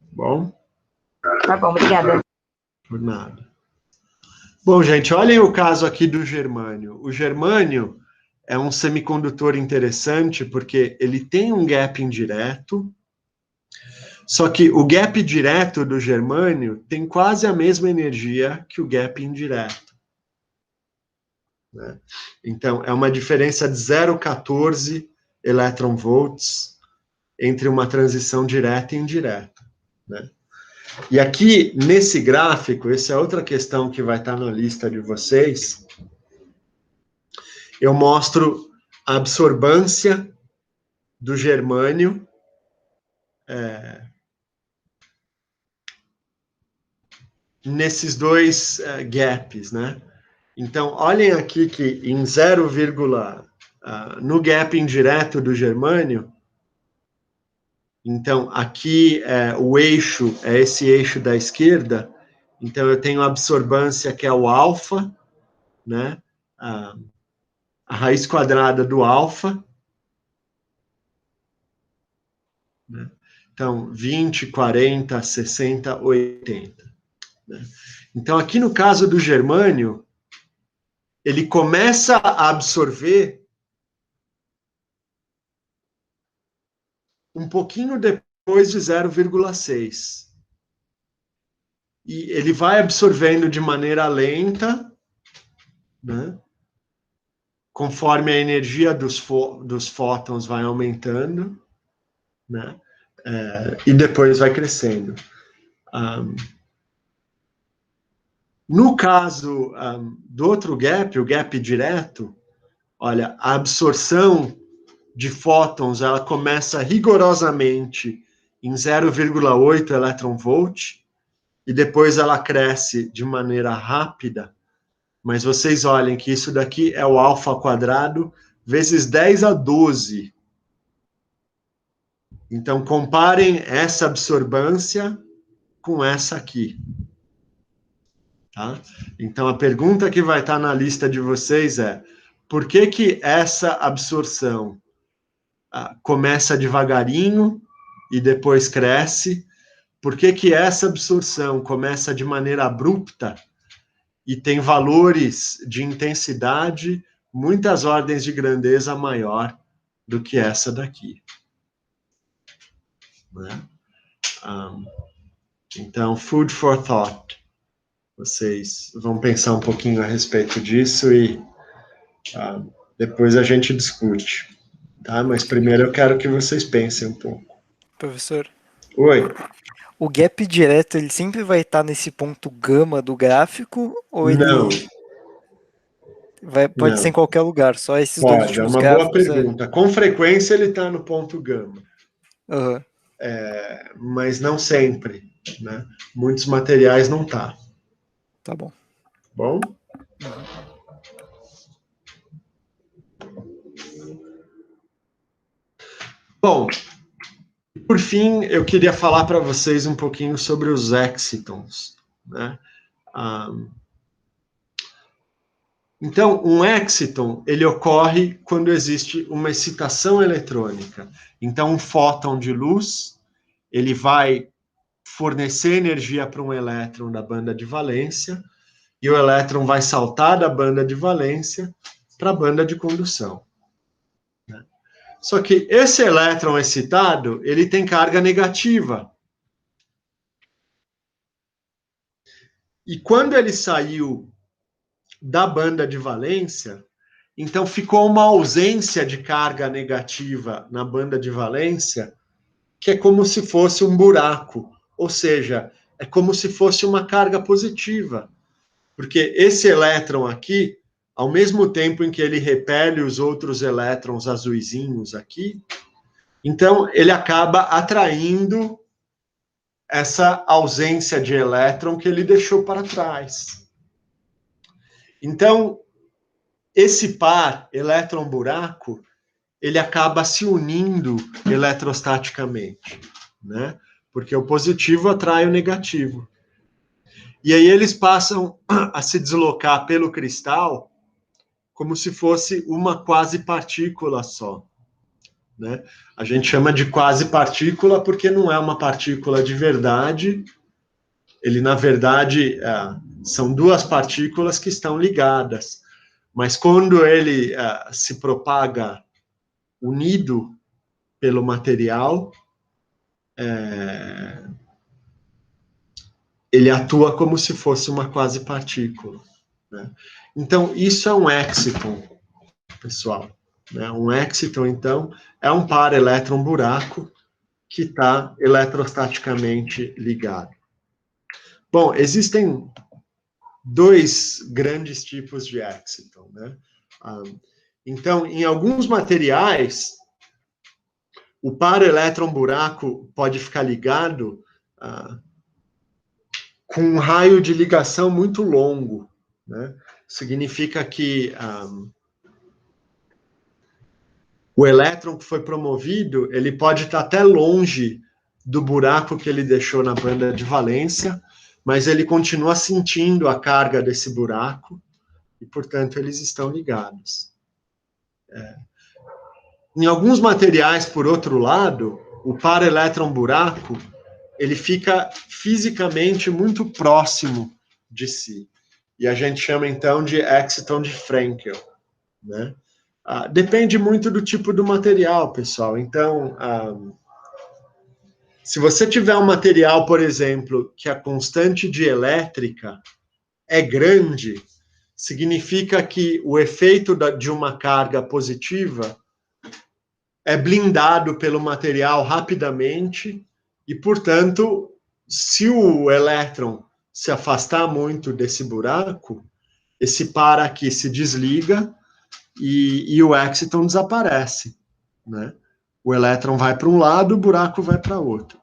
A: Bom?
D: Tá bom, obrigada.
A: Por nada. Bom, gente, olhem o caso aqui do germânio. O germânio é um semicondutor interessante porque ele tem um gap indireto, só que o gap direto do germânio tem quase a mesma energia que o gap indireto, né? Então, é uma diferença de 0,14 electronvolts entre uma transição direta e indireta, né? E aqui, nesse gráfico, essa é outra questão que vai estar na lista de vocês, eu mostro a absorbância do germânio nesses dois gaps, né? Então, olhem aqui que em 0, no gap indireto do germânio, então aqui o eixo é esse eixo da esquerda, então eu tenho a absorbância que é o alfa, né? A raiz quadrada do alfa, né? Então, 20, 40, 60, 80. Né? Então, aqui no caso do germânio, ele começa a absorver um pouquinho depois de 0,6. E ele vai absorvendo de maneira lenta, né? Conforme a energia dos fótons vai aumentando, né? E depois vai crescendo. No caso do outro gap, o gap direto, olha, a absorção de fótons, ela começa rigorosamente em 0,8 elétron-volt, e depois ela cresce de maneira rápida, mas vocês olhem que isso daqui é o alfa quadrado vezes 10 a 12. Então, comparem essa absorbância com essa aqui. Tá? Então, a pergunta que vai estar na lista de vocês é: por que que essa absorção começa devagarinho e depois cresce? Por que que essa absorção começa de maneira abrupta e tem valores de intensidade muitas ordens de grandeza maior do que essa daqui? Né? Então, food for thought. Vocês vão pensar um pouquinho a respeito disso e depois a gente discute. Tá? Mas primeiro eu quero que vocês pensem um pouco.
C: Professor,
A: Oi.
C: o gap direto, ele sempre vai estar nesse ponto gama do gráfico? Ou ele
A: Não.
C: pode
A: Não.
C: ser em qualquer lugar? Só esses dois
A: Pode, é
C: últimos
A: uma boa
C: gráficos?
A: pergunta. Com frequência ele está no ponto gama.
C: Uhum.
A: Mas não sempre. Né? Muitos materiais não tá.
C: Tá bom.
A: Bom? Bom, por fim, eu queria falar para vocês um pouquinho sobre os excitons. Né? Então, um exciton, ele ocorre quando existe uma excitação eletrônica. Então, um fóton de luz, ele vai fornecer energia para um elétron da banda de valência, e o elétron vai saltar da banda de valência para a banda de condução. Né? Só que esse elétron excitado, ele tem carga negativa. E quando ele saiu da banda de valência, então ficou uma ausência de carga negativa na banda de valência, que é como se fosse um buraco, ou seja, é como se fosse uma carga positiva, porque esse elétron aqui, ao mesmo tempo em que ele repele os outros elétrons azuisinhos aqui, então ele acaba atraindo essa ausência de elétron que ele deixou para trás. Então, esse par elétron-buraco, ele acaba se unindo eletrostaticamente, né? Porque o positivo atrai o negativo. E aí eles passam a se deslocar pelo cristal como se fosse uma quase-partícula só. Né? A gente chama de quase-partícula porque não é uma partícula de verdade. Ele, na verdade, são duas partículas que estão ligadas. Mas quando ele se propaga unido pelo material, ele atua como se fosse uma quase-partícula. Né? Então, isso é um exciton, pessoal. Né? Um exciton, então, é um par elétron-buraco que está eletrostaticamente ligado. Bom, existem dois grandes tipos de exciton. Né? Então, em alguns materiais, o par elétron-buraco pode ficar ligado com um raio de ligação muito longo. Né? Significa que o elétron que foi promovido, ele pode estar até longe do buraco que ele deixou na banda de valência, mas ele continua sentindo a carga desse buraco, e, portanto, eles estão ligados. Em alguns materiais, por outro lado, o par elétron-buraco, ele fica fisicamente muito próximo de si. E a gente chama, então, de exciton de Frenkel. Né? Depende muito do tipo do material, pessoal. Então, se você tiver um material, por exemplo, que a constante dielétrica é grande, significa que o efeito de uma carga positiva é blindado pelo material rapidamente e, portanto, se o elétron se afastar muito desse buraco, esse par aqui se desliga e o exciton desaparece, né? O elétron vai para um lado, o buraco vai para outro.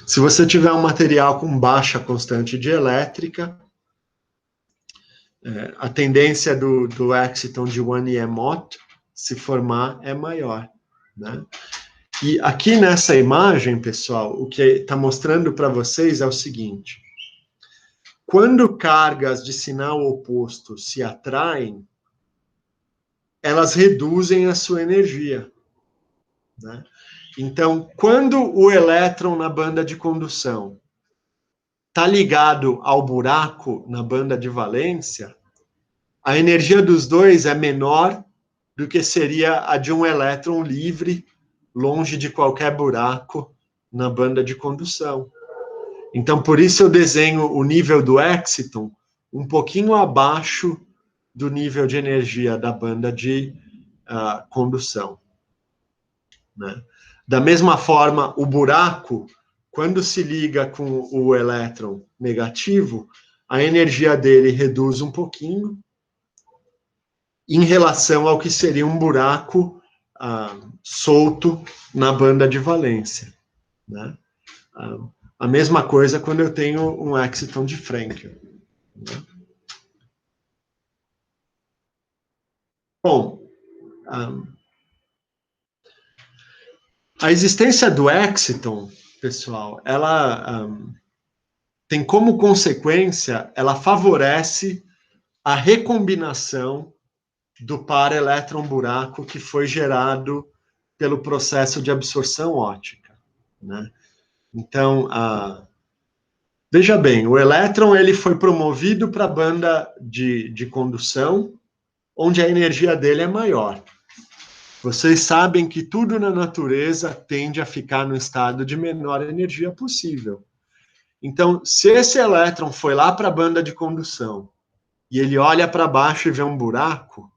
A: Se você tiver um material com baixa constante de elétrica, a tendência do exciton de 1EM se formar é maior, né? E aqui nessa imagem, pessoal, o que está mostrando para vocês é o seguinte: quando cargas de sinal oposto se atraem, elas reduzem a sua energia, né? Então, quando o elétron na banda de condução está ligado ao buraco na banda de valência, a energia dos dois é menor do que seria a de um elétron livre, longe de qualquer buraco na banda de condução. Então, por isso eu desenho o nível do exciton um pouquinho abaixo do nível de energia da banda de condução, né? Da mesma forma, o buraco, quando se liga com o elétron negativo, a energia dele reduz um pouquinho em relação ao que seria um buraco solto na banda de valência, né? A mesma coisa quando eu tenho um exciton de Frenkel, né? Bom, a existência do exciton, pessoal, ela tem como consequência, ela favorece a recombinação do par elétron-buraco que foi gerado pelo processo de absorção óptica, né? Então, veja bem, o elétron ele foi promovido para a banda de condução, onde a energia dele é maior. Vocês sabem que tudo na natureza tende a ficar no estado de menor energia possível. Então, se esse elétron foi lá para a banda de condução e ele olha para baixo e vê um buraco,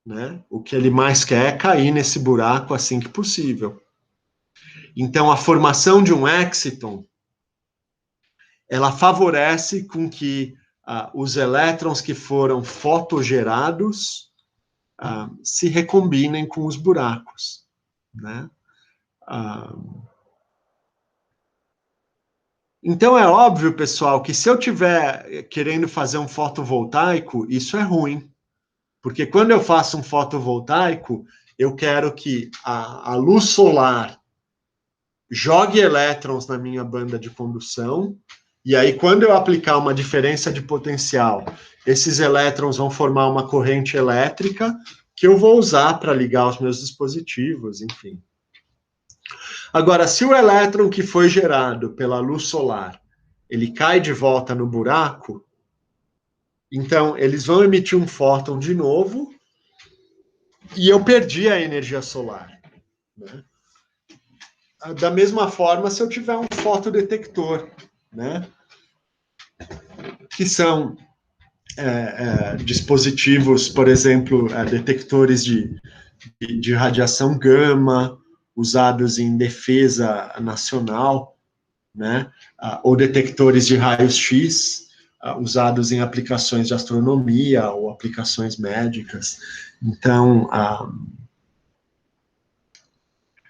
A: né, o que ele mais quer é cair nesse buraco assim que possível. Então, a formação de um exciton, ela favorece com que os elétrons que foram fotogerados se recombinem com os buracos, né? Então é óbvio, pessoal, que se eu estiver querendo fazer um fotovoltaico, isso é ruim, porque quando eu faço um fotovoltaico, eu quero que a luz solar jogue elétrons na minha banda de condução, e aí quando eu aplicar uma diferença de potencial, esses elétrons vão formar uma corrente elétrica que eu vou usar para ligar os meus dispositivos, enfim. Agora, se o elétron que foi gerado pela luz solar, ele cai de volta no buraco, então eles vão emitir um fóton de novo, e eu perdi a energia solar, né? Da mesma forma, se eu tiver um fotodetector, né, que são dispositivos, por exemplo, detectores de radiação gama, usados em defesa nacional, né, ou detectores de raios-x, usados em aplicações de astronomia ou aplicações médicas. Então,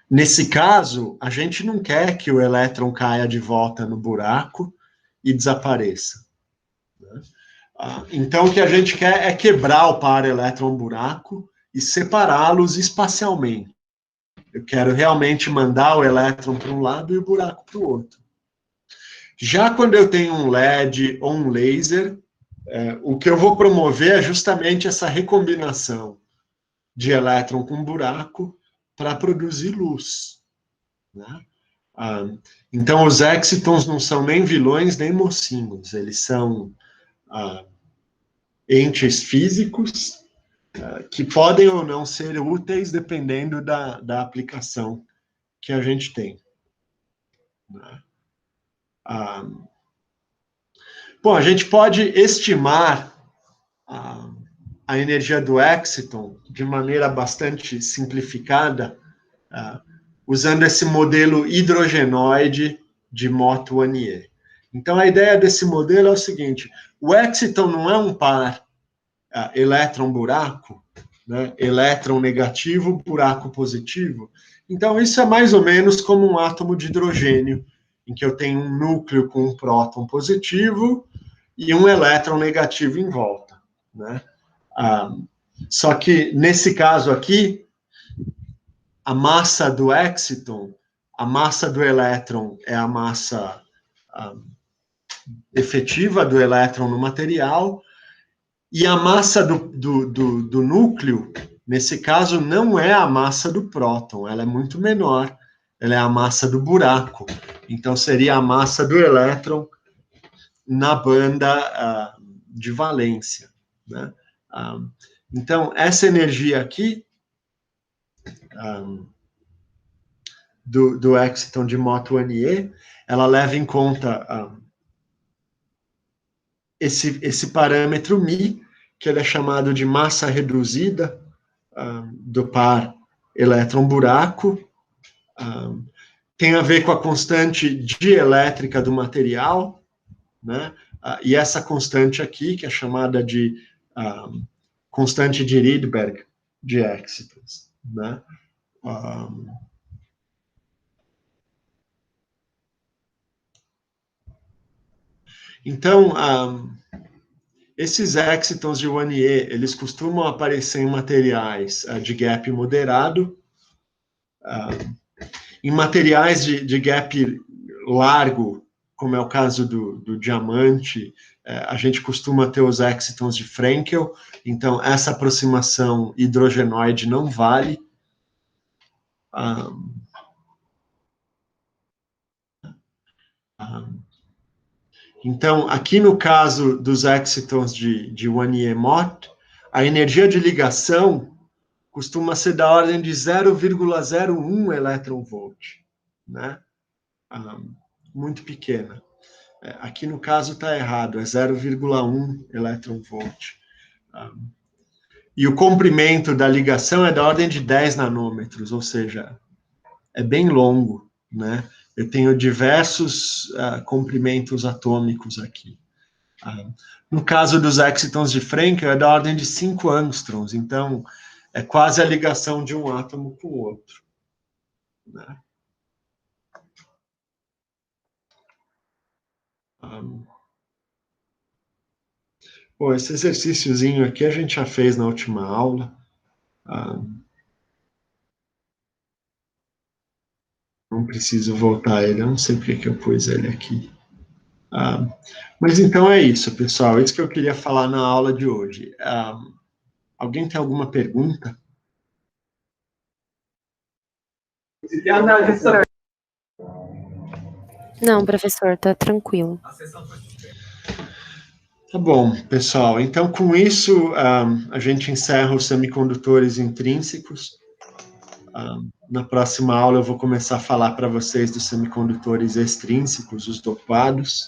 A: nesse caso, a gente não quer que o elétron caia de volta no buraco e desapareça, né? Então, o que a gente quer é quebrar o par elétron-buraco e separá-los espacialmente. Eu quero realmente mandar o elétron para um lado e o buraco para o outro. Já quando eu tenho um LED ou um laser, o que eu vou promover é justamente essa recombinação de elétron com buraco para produzir luz, né? Então, os excitons não são nem vilões nem mocinhos, eles são entes físicos que podem ou não ser úteis dependendo da aplicação que a gente tem, né? Bom, a gente pode estimar a a energia do exciton de maneira bastante simplificada, usando esse modelo hidrogenoide de Mott-Wannier. Então, a ideia desse modelo é o seguinte: o exciton não é um par elétron-buraco, né? Elétron negativo, buraco positivo. Então, isso é mais ou menos como um átomo de hidrogênio, em que eu tenho um núcleo com um próton positivo e um elétron negativo em volta, né? Só que, nesse caso aqui, a massa do exciton, a massa do elétron é a massa efetiva do elétron no material, e a massa do núcleo, nesse caso, não é a massa do próton, ela é muito menor, ela é a massa do buraco. Então, seria a massa do elétron na banda de valência, né? Então, essa energia aqui, do exciton de Mott-Wannier, ela leva em conta esse parâmetro μ, que ele é chamado de massa reduzida do par elétron-buraco, tem a ver com a constante dielétrica do material, né? E essa constante aqui, que é chamada de constante de Rydberg de excitons, né? Então, esses excitons de Wannier, eles costumam aparecer em materiais de gap moderado, em materiais de gap largo, como é o caso do diamante, a gente costuma ter os excitons de Frenkel, então essa aproximação hidrogenoide não vale. Então, aqui no caso dos excitons de Wannier-Mott, a energia de ligação costuma ser da ordem de 0,01 elétron-volt, né? Muito pequena. Aqui no caso está errado, é 0,1 elétron-volt. E o comprimento da ligação é da ordem de 10 nanômetros, ou seja, é bem longo, né? Eu tenho diversos comprimentos atômicos aqui. No caso dos excitons de Frenkel, é da ordem de 5 angstroms, então é quase a ligação de um átomo com o outro, né? Bom, esse exercíciozinho aqui a gente já fez na última aula. Não preciso voltar a ele, eu não sei porque que eu pus ele aqui. Mas então é isso, pessoal. É isso que eu queria falar na aula de hoje. Alguém tem alguma pergunta?
B: Não, professor, tá tranquilo.
A: Tá bom, pessoal. Então, com isso, a gente encerra os semicondutores intrínsecos. Na próxima aula, eu vou começar a falar para vocês dos semicondutores extrínsecos, os dopados.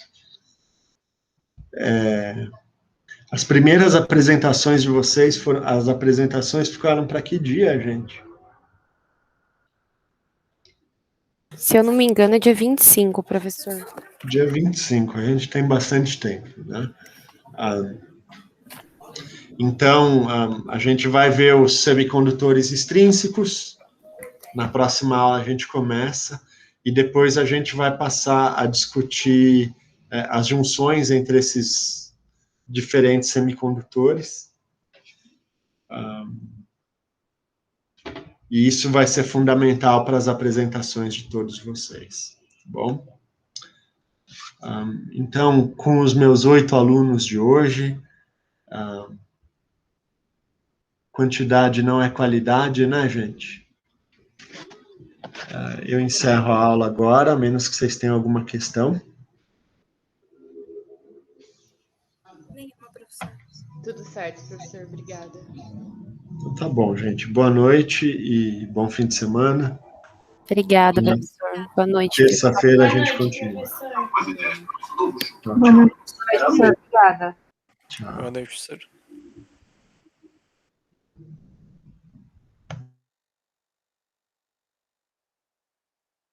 A: As primeiras apresentações de vocês as apresentações ficaram para que dia, gente?
B: Se eu não me engano, é dia 25, professor.
A: Dia 25, a gente tem bastante tempo, né? Então, a gente vai ver os semicondutores extrínsecos. Na próxima aula a gente começa, e depois a gente vai passar a discutir as junções entre esses diferentes semicondutores. E isso vai ser fundamental para as apresentações de todos vocês, tá bom? Então, com os meus 8 alunos de hoje, quantidade não é qualidade, né, gente? Eu encerro a aula agora, a menos que vocês tenham alguma questão.
E: Nenhuma, professor. Tudo certo, professor. Obrigada.
A: Então, tá bom, gente. Boa noite e bom fim de semana.
B: Obrigada, professor. Boa noite.
A: Terça-feira a gente continua.
D: Boa noite, professor. Obrigada.
A: Tchau.
C: Boa noite, professor.